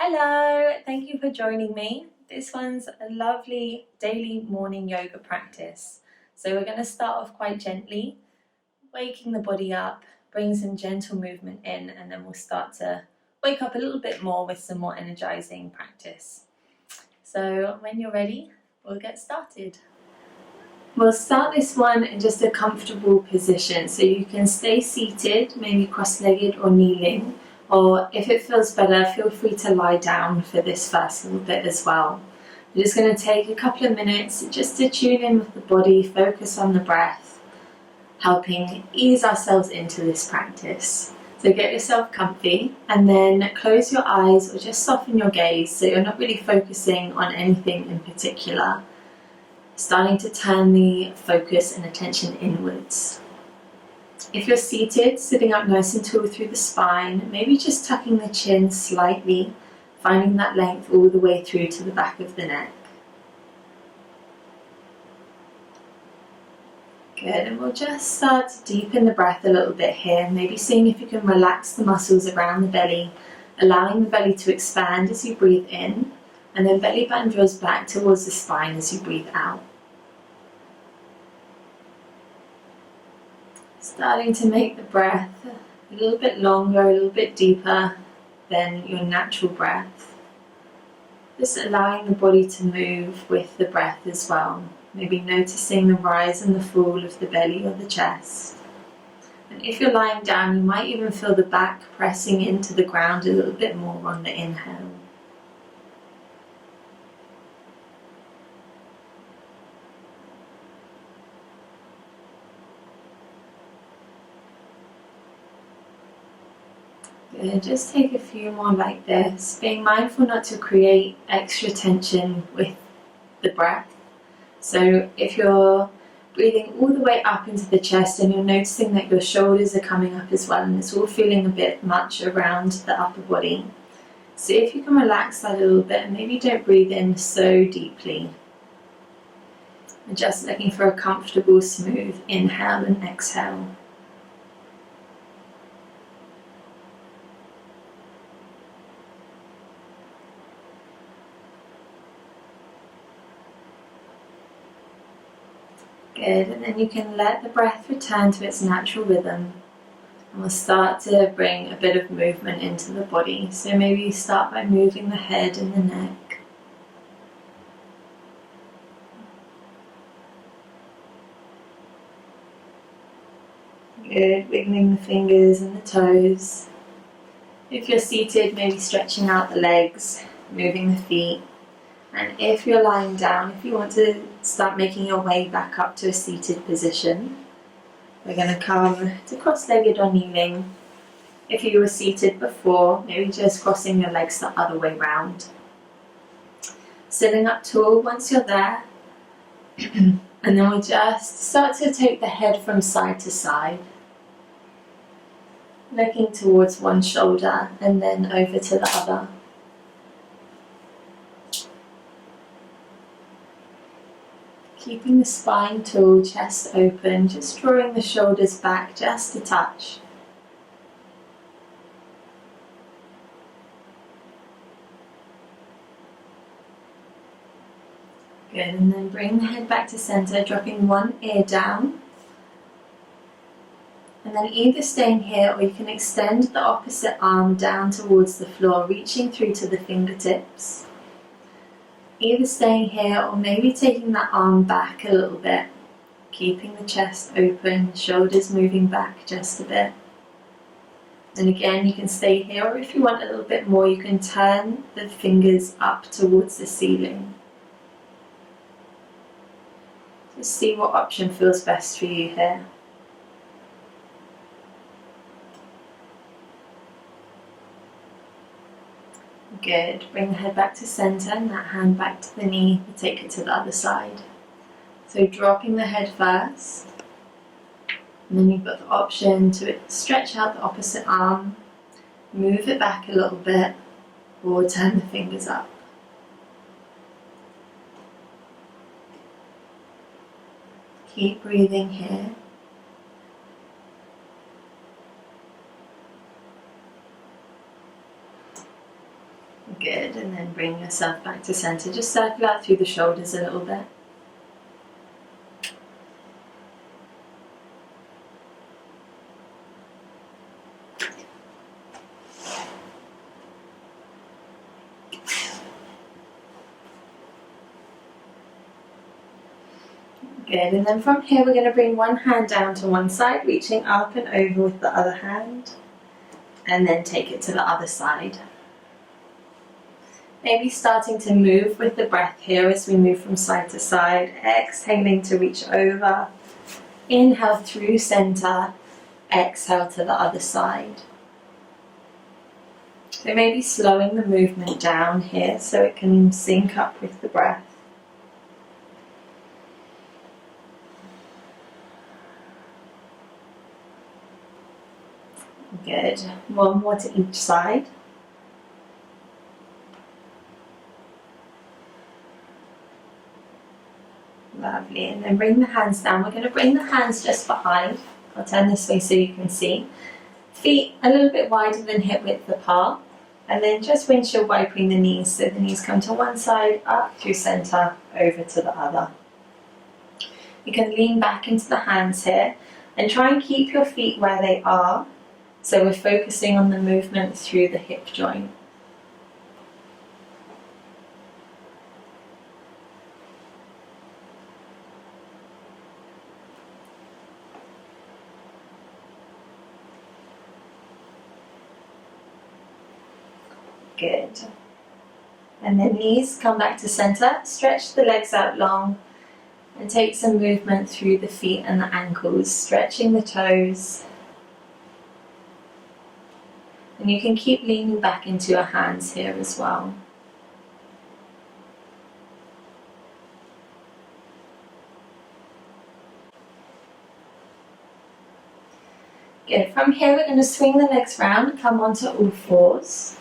Hello, thank you for joining me. This one's a lovely daily morning yoga practice. So we're going to start off quite gently, waking the body up, bring some gentle movement in, and then we'll start to wake up a little bit more with some more energizing practice. So when you're ready, we'll get started. We'll start this one in just a comfortable position, so you can stay seated, maybe cross-legged or kneeling. Or if it feels better, feel free to lie down for this first little bit as well. We're just going to take a couple of minutes just to tune in with the body, focus on the breath, helping ease ourselves into this practice. So get yourself comfy and then close your eyes or just soften your gaze so you're not really focusing on anything in particular. Starting to turn the focus and attention inwards. If you're seated, sitting up nice and tall through the spine, maybe just tucking the chin slightly, finding that length all the way through to the back of the neck. Good, and we'll just start to deepen the breath a little bit here, maybe seeing if you can relax the muscles around the belly, allowing the belly to expand as you breathe in, and then belly button draws back towards the spine as you breathe out. Starting to make the breath a little bit longer, a little bit deeper than your natural breath. Just allowing the body to move with the breath as well. Maybe noticing the rise and the fall of the belly or the chest. And if you're lying down, you might even feel the back pressing into the ground a little bit more on the inhale. Good. Just take a few more like this, being mindful not to create extra tension with the breath. So if you're breathing all the way up into the chest and you're noticing that your shoulders are coming up as well and it's all feeling a bit much around the upper body, see if you can relax that a little bit and maybe don't breathe in so deeply. And just looking for a comfortable, smooth inhale and exhale. Good, and then you can let the breath return to its natural rhythm. And we'll start to bring a bit of movement into the body. So maybe you start by moving the head and the neck. Good, wiggling the fingers and the toes. If you're seated, maybe stretching out the legs, moving the feet. And if you're lying down, if you want to start making your way back up to a seated position, we're going to come to cross-legged or kneeling. If you were seated before, maybe just crossing your legs the other way round. Sitting up tall once you're there. And then we'll just start to take the head from side to side. Looking towards one shoulder and then over to the other. Keeping the spine tall, chest open, just drawing the shoulders back just a touch. Good, and then bring the head back to center, dropping one ear down. And then either staying here or you can extend the opposite arm down towards the floor, reaching through to the fingertips. Either staying here or maybe taking that arm back a little bit, keeping the chest open, shoulders moving back just a bit. And again, you can stay here, or if you want a little bit more, you can turn the fingers up towards the ceiling. Just see what option feels best for you here. Good. Bring the head back to center and that hand back to the knee. We'll take it to the other side. So dropping the head first. And then you've got the option to stretch out the opposite arm, move it back a little bit, or turn the fingers up. Keep breathing here. Good, and then bring yourself back to center. Just circle out through the shoulders a little bit. Good, and then from here we're going to bring one hand down to one side, reaching up and over with the other hand, and then take it to the other side. Maybe starting to move with the breath here as we move from side to side, exhaling to reach over, inhale through center, exhale to the other side. So maybe slowing the movement down here so it can sync up with the breath. Good. One more to each side. Lovely. And then bring the hands down. We're going to bring the hands just behind. I'll turn this way so you can see. Feet a little bit wider than hip width apart. And then just windshield wiping the knees so the knees come to one side, up through center, over to the other. You can lean back into the hands here and try and keep your feet where they are. So we're focusing on the movement through the hip joint. Good. And then knees come back to center. Stretch the legs out long and take some movement through the feet and the ankles, stretching the toes. And you can keep leaning back into your hands here as well. Good. From here we're going to swing the legs round and come onto all fours.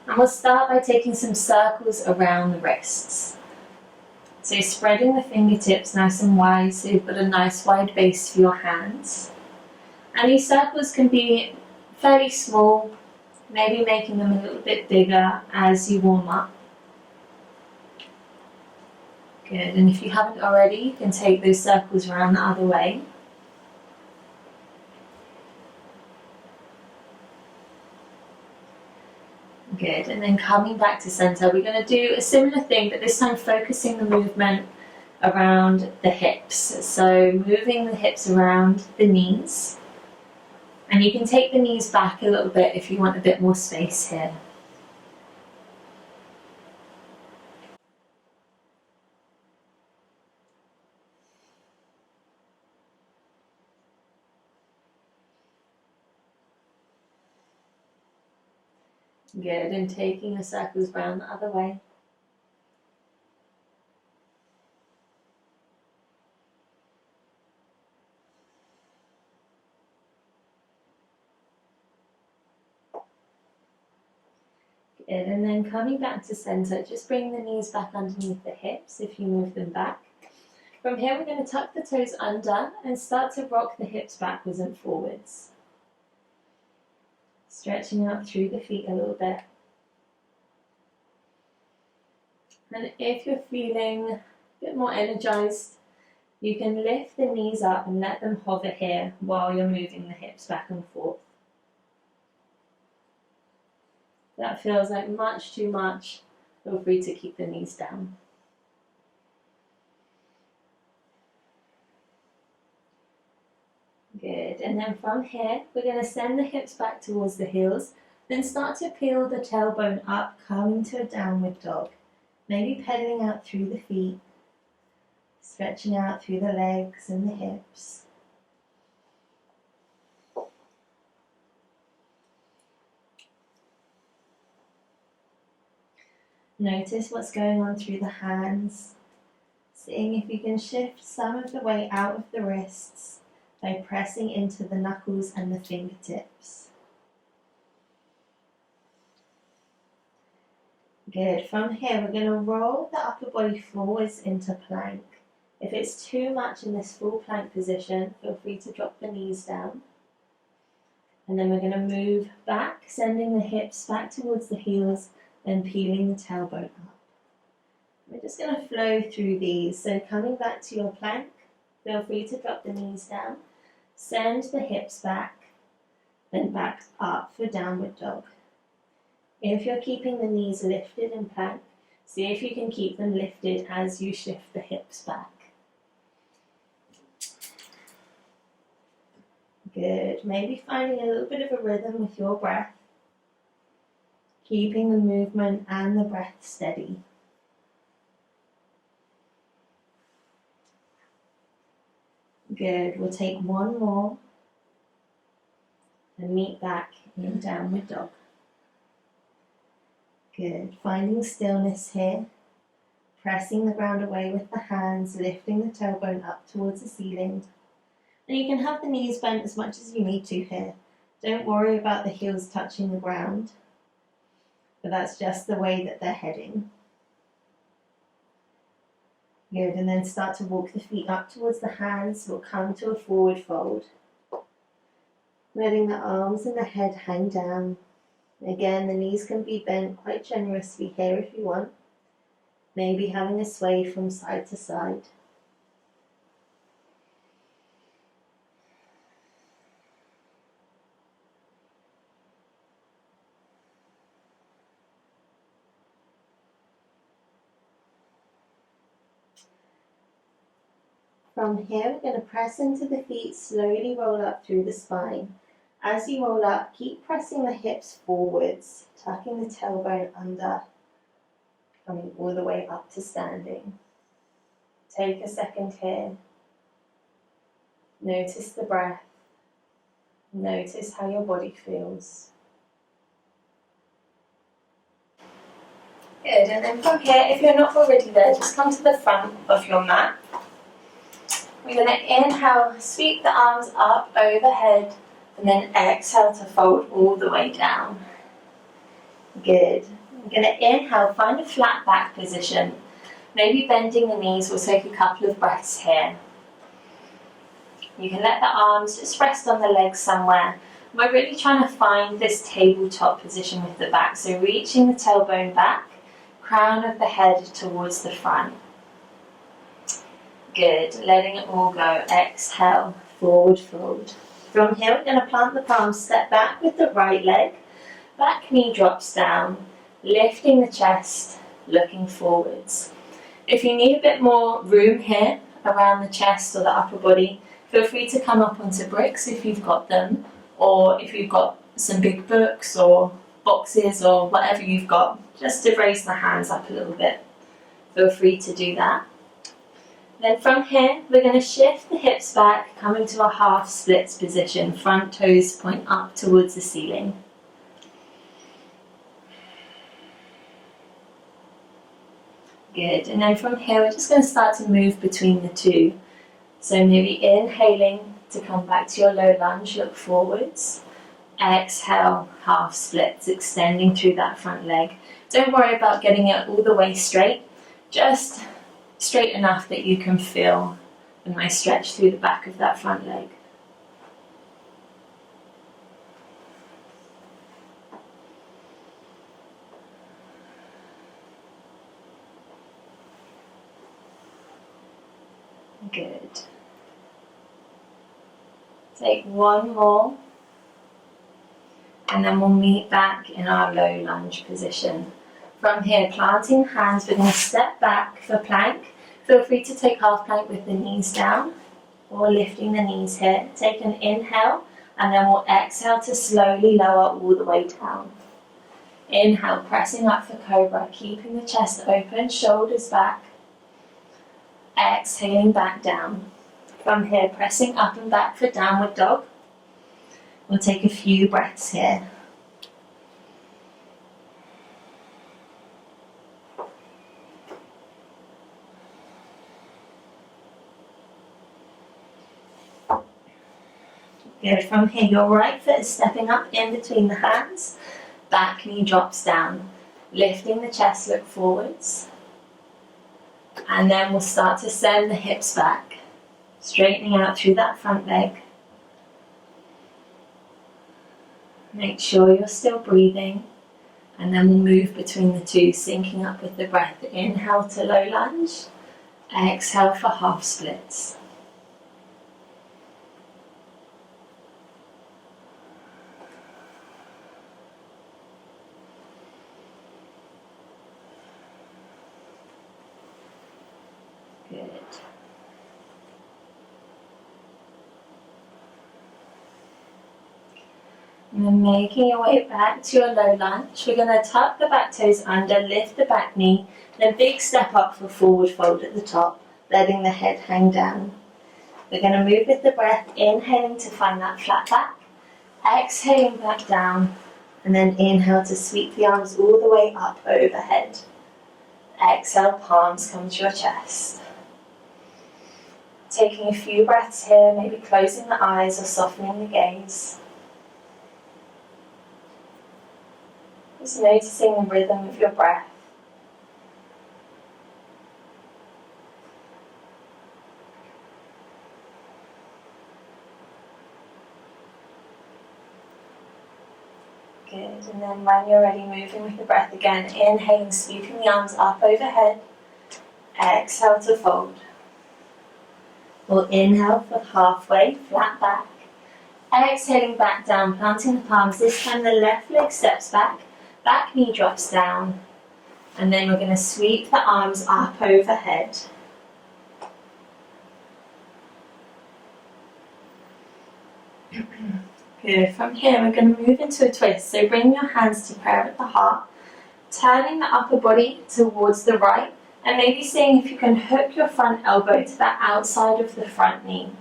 And we'll start by taking some circles around the wrists. So you're spreading the fingertips nice and wide so you've got a nice wide base for your hands. And these circles can be fairly small, maybe making them a little bit bigger as you warm up. Good, and if you haven't already, you can take those circles around the other way. Good, and then coming back to center, we're going to do a similar thing, but this time focusing the movement around the hips. So moving the hips around the knees. And you can take the knees back a little bit if you want a bit more space here. Good, and taking the circles round the other way. Good, and then coming back to center, just bring the knees back underneath the hips if you move them back. From here we're going to tuck the toes under and start to rock the hips backwards and forwards. Stretching out through the feet a little bit. And if you're feeling a bit more energized, you can lift the knees up and let them hover here while you're moving the hips back and forth. That feels like much too much. Feel free to keep the knees down. Good, and then from here, we're going to send the hips back towards the heels, then start to peel the tailbone up, coming to a downward dog. Maybe pedaling out through the feet, stretching out through the legs and the hips. Notice what's going on through the hands, seeing if you can shift some of the weight out of the wrists by pressing into the knuckles and the fingertips. Good. From here, we're going to roll the upper body forwards into plank. If it's too much in this full plank position, feel free to drop the knees down And then we're going to move back, sending the hips back towards the heels, then peeling the tailbone up. We're just going to flow through these. So coming back to your plank, feel free to drop the knees down, send the hips back, then back up for downward dog. If you're keeping the knees lifted in plank, see if you can keep them lifted as you shift the hips back. Good. Maybe finding a little bit of a rhythm with your breath, keeping the movement and the breath steady. Good. We'll take one more and meet back in downward dog. Good. Finding stillness here. Pressing the ground away with the hands, lifting the tailbone up towards the ceiling. And you can have the knees bent as much as you need to here. Don't worry about the heels touching the ground, but that's just the way that they're heading. Good, and then start to walk the feet up towards the hands. We'll come to a forward fold. Letting the arms and the head hang down. Again, the knees can be bent quite generously here if you want. Maybe having a sway from side to side. From here, we're going to press into the feet, slowly roll up through the spine. As you roll up, keep pressing the hips forwards, tucking the tailbone under, coming all the way up to standing. Take a second here. Notice the breath. Notice how your body feels. Good, and then from here, if you're not already there, just come to the front of your mat. We're going to inhale, sweep the arms up overhead, and then exhale to fold all the way down. Good. We're going to inhale, find a flat back position. Maybe bending the knees. We'll take a couple of breaths here. You can let the arms just rest on the legs somewhere. We're really trying to find this tabletop position with the back. So reaching the tailbone back, crown of the head towards the front. Good. Letting it all go. Exhale, forward fold. From here, we're going to plant the palms, step back with the right leg. Back knee drops down, lifting the chest, looking forwards. If you need a bit more room here around the chest or the upper body, feel free to come up onto bricks if you've got them, or if you've got some big books or boxes or whatever you've got, just to raise the hands up a little bit. Feel free to do that. Then from here, we're going to shift the hips back, coming to a half splits position. Front toes point up towards the ceiling. Good, and then from here, we're just going to start to move between the two. So maybe inhaling to come back to your low lunge, look forwards. Exhale, half splits, extending through that front leg. Don't worry about getting it all the way straight, just straight enough that you can feel a nice stretch through the back of that front leg. Good. Take one more, and then we'll meet back in our low lunge position. From here, planting hands, we're going to step back for plank. Feel free to take half plank with the knees down, or lifting the knees here. Take an inhale, and then we'll exhale to slowly lower all the way down. Inhale, pressing up for cobra, keeping the chest open, shoulders back. Exhaling back down. From here, pressing up and back for downward dog. We'll take a few breaths here. Good. From here, your right foot is stepping up in between the hands. Back knee drops down. Lifting the chest, look forwards. And then we'll start to send the hips back. Straightening out through that front leg. Make sure you're still breathing, and then we'll move between the two, syncing up with the breath. Inhale to low lunge, exhale for half splits. Good. And then making your way back to your low lunge, we're going to tuck the back toes under, lift the back knee, then big step up for forward fold at the top, letting the head hang down. We're going to move with the breath, inhaling to find that flat back, exhaling back down, and then inhale to sweep the arms all the way up overhead. Exhale, palms come to your chest. Taking a few breaths here, maybe closing the eyes or softening the gaze. Just noticing the rhythm of your breath. Good, and then when you're ready, moving with the breath again, inhaling, sweeping the arms up overhead. Exhale to fold. We'll inhale for halfway, flat back. Exhaling back down, planting the palms. This time the left leg steps back, back knee drops down, and then we're going to sweep the arms up overhead. Good. From here, we're going to move into a twist. So bring your hands to prayer at the heart, turning the upper body towards the right, and maybe seeing if you can hook your front elbow to the outside of the front knee.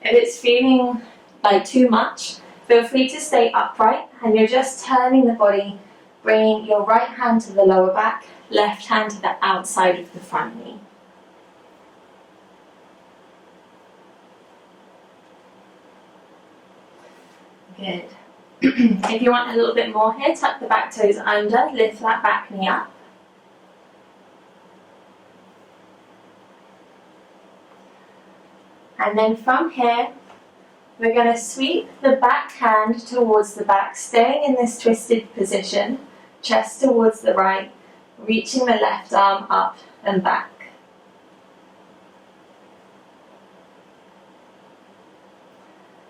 If it's feeling like too much, feel free to stay upright, and you're just turning the body, bringing your right hand to the lower back, left hand to the outside of the front knee. Good. If you want a little bit more here, tuck the back toes under, lift that back knee up. And then from here, we're going to sweep the back hand towards the back, staying in this twisted position, chest towards the right, reaching the left arm up and back.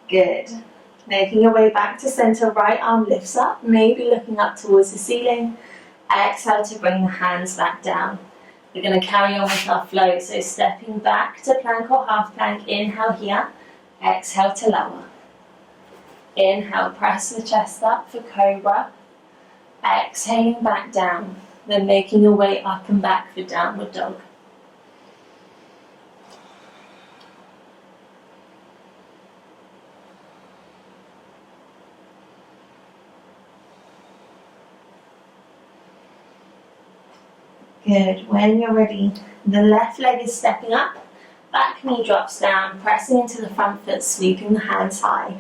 Good. Making your way back to center, right arm lifts up, maybe looking up towards the ceiling. Exhale to bring the hands back down. We're going to carry on with our flow, so stepping back to plank or half plank, inhale here, exhale to lower. Inhale, press the chest up for cobra. Exhaling back down, then making your way up and back for downward dog. Good. When you're ready, the left leg is stepping up, back knee drops down, pressing into the front foot, sweeping the hands high.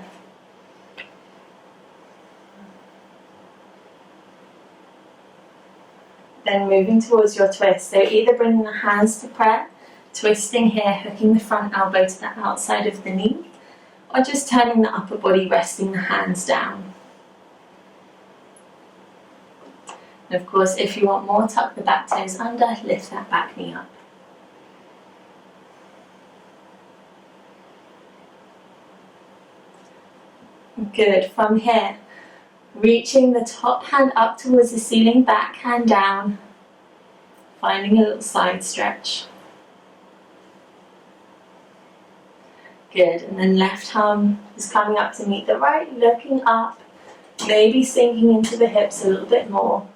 Then moving towards your twist, so either bringing the hands to prayer, twisting here, hooking the front elbow to the outside of the knee, or just turning the upper body, resting the hands down. And of course, if you want more, tuck the back toes under, lift that back knee up. Good. From here, reaching the top hand up towards the ceiling, back hand down, finding a little side stretch. Good. And then left arm is coming up to meet the right, looking up, maybe sinking into the hips a little bit more.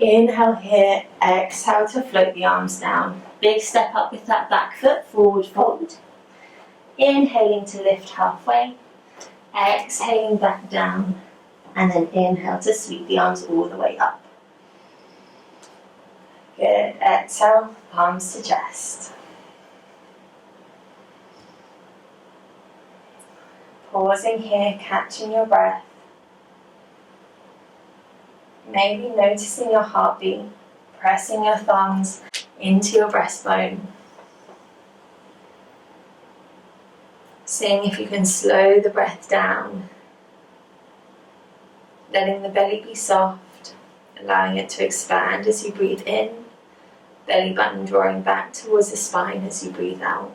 Inhale here, exhale to float the arms down. Big step up with that back foot, forward fold. Inhaling to lift halfway, exhaling back down, and then inhale to sweep the arms all the way up. Good, exhale, palms to chest. Pausing here, catching your breath. Maybe noticing your heartbeat, pressing your thumbs into your breastbone. Seeing if you can slow the breath down letting the belly be soft, allowing it to expand as you breathe in, belly button drawing back towards the spine as you breathe out.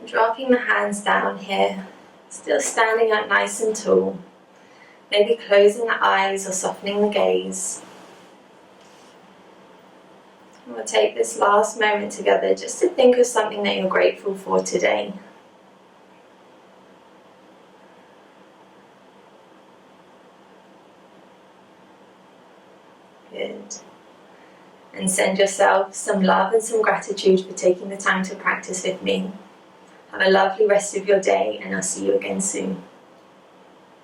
Dropping the hands down here, still standing up nice and tall, maybe closing the eyes or softening the gaze. And we'll take this last moment together just to think of something that you're grateful for today. Good. And send yourself some love and some gratitude for taking the time to practice with me. Have a lovely rest of your day, and I'll see you again soon.